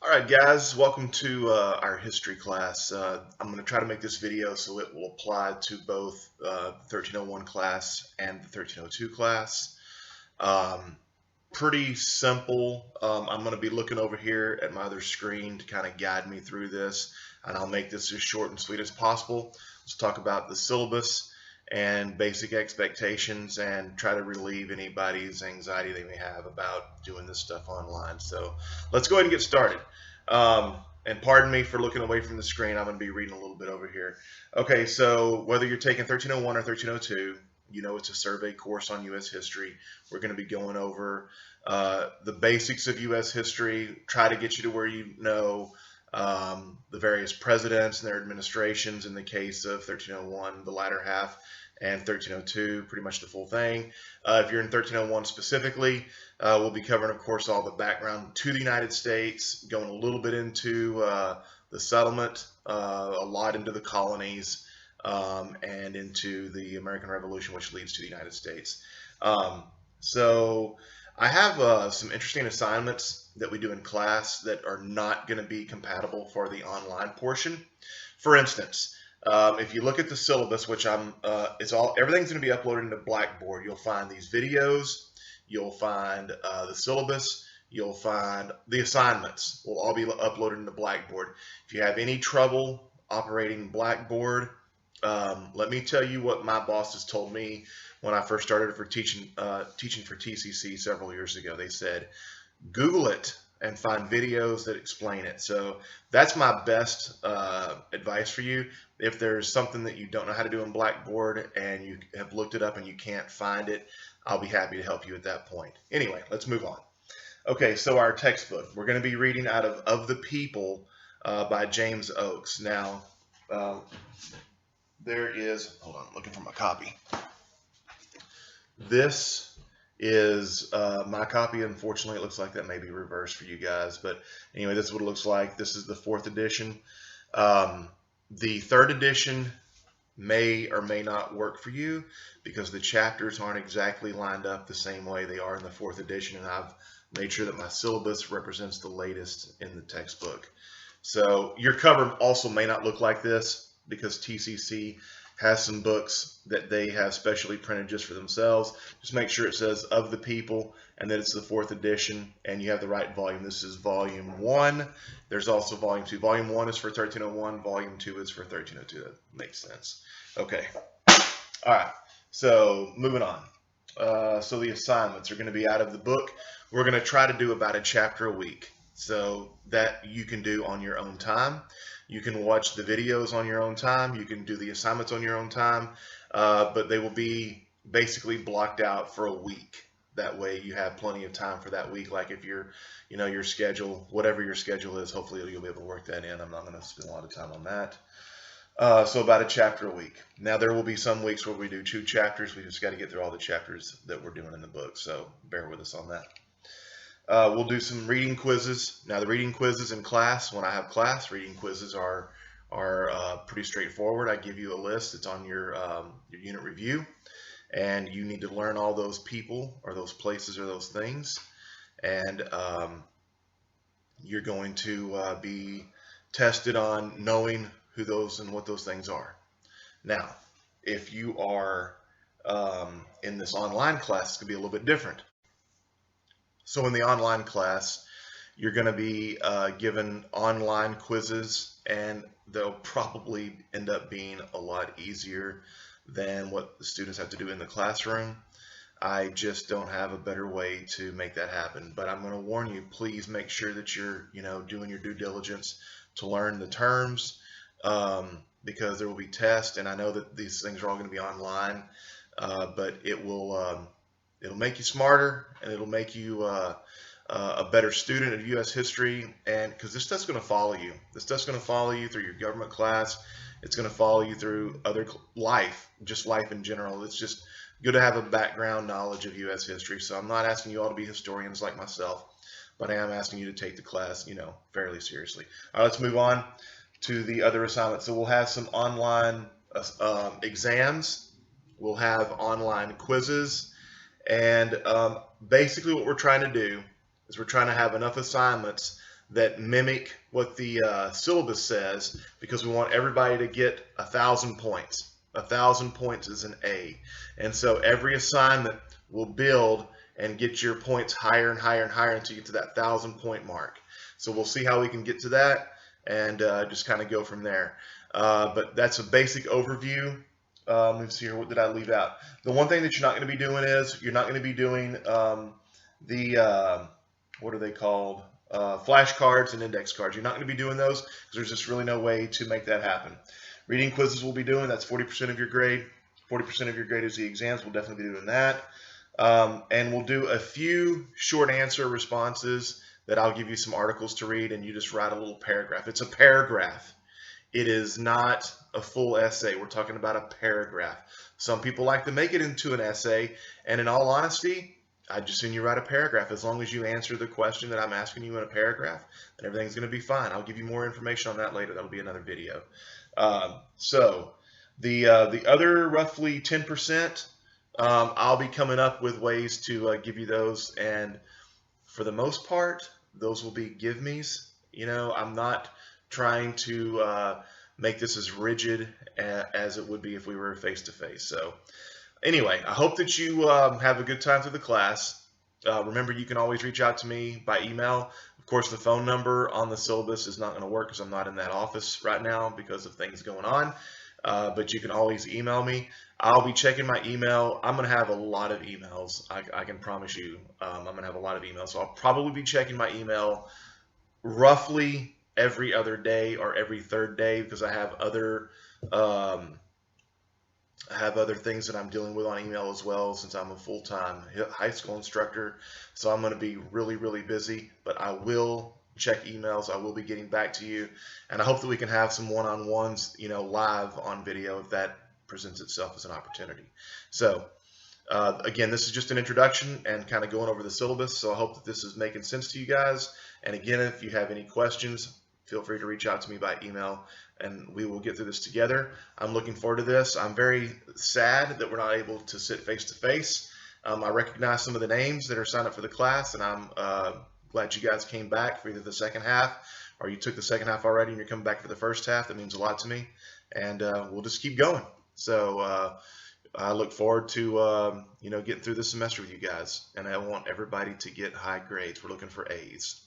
All right, guys, welcome to our history class. I'm going to try to make this video so it will apply to both the 1301 class and the 1302 class. Um, Pretty simple. I'm going to be looking over here at my other screen to kind of guide me through this, and I'll make this as short and sweet as possible. Let's talk about the syllabus and basic expectations and try to relieve anybody's anxiety they may have about doing this stuff online. So let's go ahead and get started. Um, and pardon me for looking away from the screen. I'm going to be reading a little bit over here. Okay, so whether you're taking 1301 or 1302, you know it's a survey course on U.S. history. We're going to be going over the basics of U.S. history, try to get you to where you know the various presidents and their administrations in the case of 1301, the latter half, and 1302, pretty much the full thing. If you're in 1301 specifically, we'll be covering, of course, all the background to the United States, going a little bit into the settlement, a lot into the colonies, and into the American Revolution, which leads to the United States. So I have some interesting assignments that we do in class that are not going to be compatible for the online portion. For instance, if you look at the syllabus, which everything's going to be uploaded into Blackboard. You'll find these videos, you'll find the syllabus, you'll find the assignments will all be uploaded into Blackboard. If you have any trouble operating Blackboard, let me tell you what my bosses told me when I first started for teaching for TCC several years ago. They said, Google it and find videos that explain it. So that's my best advice for you. If there's something that you don't know how to do in Blackboard and you have looked it up and you can't find it, I'll be happy to help you at that point. Anyway, let's move on. Okay, so our textbook. We're going to be reading out of the People by James Oakes. Now, there is, hold on, I'm looking for my copy. This is my copy. Unfortunately, it looks like that may be reversed for you guys. But anyway, this is what it looks like. This is the 4th edition. The 3rd edition may or may not work for you because the chapters aren't exactly lined up the same way they are in the 4th edition. And I've made sure that my syllabus represents the latest in the textbook. So your cover also may not look like this because TCC has some books that they have specially printed just for themselves. Just make sure it says Of the People and that it's the 4th edition and you have the right volume. This is volume 1. There's also volume 2. Volume 1 is for 1301. Volume 2 is for 1302. That makes sense. Okay. All right. So moving on. So the assignments are going to be out of the book. We're going to try to do about a chapter a week. So that you can do on your own time. You can watch the videos on your own time. You can do the assignments on your own time, but they will be basically blocked out for a week. That way you have plenty of time for that week. Like if you're, your schedule, whatever your schedule is, hopefully you'll be able to work that in. I'm not going to spend a lot of time on that. So about a chapter a week. Now there will be some weeks where we do 2 chapters. We just got to get through all the chapters that we're doing in the book. So bear with us on that. We'll do some reading quizzes. Now the reading quizzes in class, when I have class, reading quizzes are pretty straightforward. I give you a list. It's on your unit review, and you need to learn all those people or those places or those things, and you're going to be tested on knowing who those and what those things are. Now, if you are in this online class, it's going to be a little bit different. So in the online class, you're going to be given online quizzes, and they'll probably end up being a lot easier than what the students have to do in the classroom. I just don't have a better way to make that happen. But I'm going to warn you, please make sure that you're, doing your due diligence to learn the terms, because there will be tests, and I know that these things are all going to be online, but it'll make you smarter, and it'll make you a better student of U.S. history. And because this stuff's going to follow you. This stuff's going to follow you through your government class. It's going to follow you through other life, just life in general. It's just good to have a background knowledge of U.S. history. So I'm not asking you all to be historians like myself, but I am asking you to take the class, fairly seriously. All right, let's move on to the other assignments. So we'll have some online exams. We'll have online quizzes. And basically what we're trying to do is we're trying to have enough assignments that mimic what the syllabus says, because we want everybody to get 1,000 points. 1,000 points is an A. And so every assignment will build and get your points higher and higher and higher until you get to that 1,000 point mark. So we'll see how we can get to that and just kind of go from there. But that's a basic overview. Let me see here, what did I leave out? The one thing that you're not going to be doing is you're not going to be doing what are they called? Flashcards and index cards. You're not going to be doing those because there's just really no way to make that happen. Reading quizzes we'll be doing. That's 40% of your grade. 40% of your grade is the exams. We'll definitely be doing that. And we'll do a few short answer responses that I'll give you some articles to read, and you just write a little paragraph. It's a paragraph. It is not a full essay. We're talking about a paragraph. Some people like to make it into an essay, and in all honesty, I just send you write a paragraph. As long as you answer the question that I'm asking you in a paragraph, then everything's going to be fine. I'll give you more information on that later. That'll be another video. So the other roughly 10%, I'll be coming up with ways to give you those, and for the most part, those will be give me's. You know, I'm not trying to make this as rigid as it would be if we were face to face. So anyway, I hope that you have a good time through the class. Remember, you can always reach out to me by email. Of course, the phone number on the syllabus is not going to work because I'm not in that office right now because of things going on. But you can always email me. I'll be checking my email. I'm going to have a lot of emails. I can promise you I'm going to have a lot of emails. So I'll probably be checking my email roughly every other day or every third day because I have other things that I'm dealing with on email as well, since I'm a full-time high school instructor. So I'm going to be really, really busy, but I will check emails. I will be getting back to you, and I hope that we can have some one-on-ones, you know, live on video if that presents itself as an opportunity. So again, this is just an introduction and kind of going over the syllabus. So I hope that this is making sense to you guys. And again, if you have any questions, feel free to reach out to me by email, and we will get through this together. I'm looking forward to this. I'm very sad that we're not able to sit face to face. I recognize some of the names that are signed up for the class, and I'm glad you guys came back for either the second half or you took the second half already and you're coming back for the first half. That means a lot to me, and we'll just keep going. So I look forward to you know, getting through this semester with you guys, and I want everybody to get high grades. We're looking for A's.